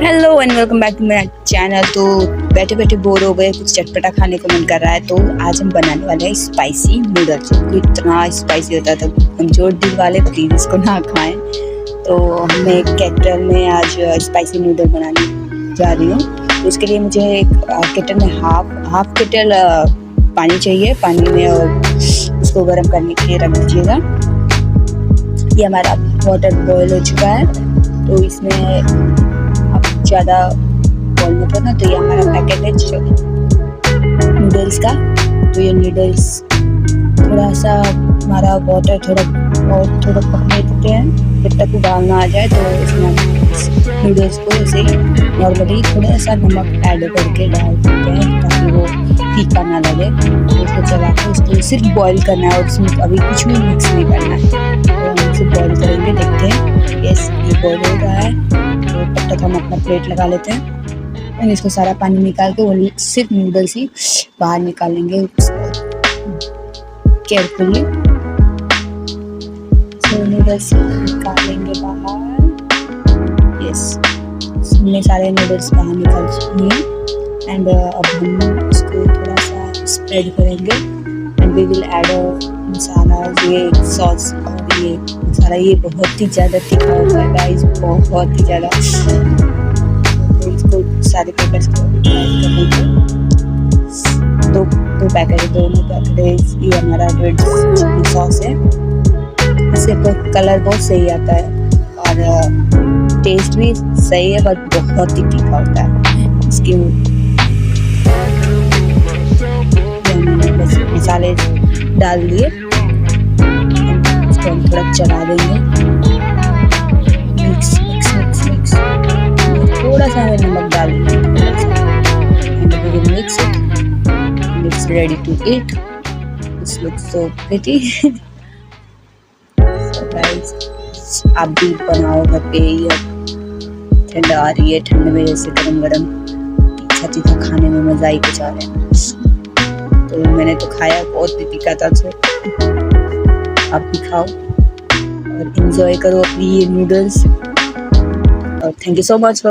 Hello and welcome back to my channel. तो बैठे बैठे बोर हो गए, कुछ चटपटा खाने को मन कर रहा है, तो आज हम बनाने वाले हैं स्पाइसी नूडल्स। तो इतना स्पाइसी होता था, कमजोर दिल वाले प्लीज इसको ना खाएं। तो मैं केटल में आज स्पाइसी नूडल बनाने जा रही हूँ। तो इसके लिए मुझे एक केटल में हाफ केटल पानी चाहिए। पानी में और उसको गर्म करने के लिए रख दीजिएगा। ये हमारा वाटर बॉयल हो चुका है, तो इसमें ज़्यादा बॉईल मत करना। तो ये हमारा पैकेट है नूडल्स का। तो ये नूडल्स थोड़ा सा हमारा वाटर थोड़ा पकने देते हैं जब तक उबालना आ जाए। तो इसमें नूडल्स को ऐसे नॉर्मली थोड़ा सा नमक ऐड करके डाल देते हैं ताकि वो फीका ना लगे। तो उसको चला के उसको सिर्फ बॉईल करना है और उसमें अभी कुछ भी मिक्स नहीं करना है। तो हम इसे बॉईल करेंगे, देखते हैं। यस, ये बॉईल हो रहा है। तो तब तक हम अपना प्लेट लगा लेते हैं और इसको सारा पानी निकाल के वो सिर्फ नूडल्स ही बाहर निकालेंगे केयरफुली। तो नूडल्स निकालेंगे बाहर। यस, हमने सारे नूडल्स बाहर निकाल लिए एंड अब हम इसको थोड़ा सा स्प्रेड करेंगे एंड वी विल ऐड मसाला, ये सॉस और ये मसाला। ये बहुत ही ज़्यादा तीखा होता है गाइस, बहुत ही ज़्यादा। तो इसको सारे पैकेट्स को ऐड कर लेंगे। दो पैकेट, दोनों पैकेट। ये हमारा रेड चिली सॉस है। इससे कलर बहुत सही आता है और टेस्ट भी सही है, बट बहुत ही तीखा होता है। इसकी बस मसाले डाल दिए, इसको हम थोड़ा चला देंगे। Mix mix mix mix. थोड़ा सा हमें नमक डाल देंगे, and we will mix it and it's ready to eat. This looks so pretty. So guys, आप भी बनाओ घर पे। ये ठंड आ रही है, ठंड में जैसे गरम गरम तीखा तीखा खाने में मजा ही कुछ आ रहा है। तो मैंने तो खाया, बहुत ही तीखा था। तो आप भी खाओ और एंजॉय करो अपनी ये नूडल्स। और थैंक यू सो मच।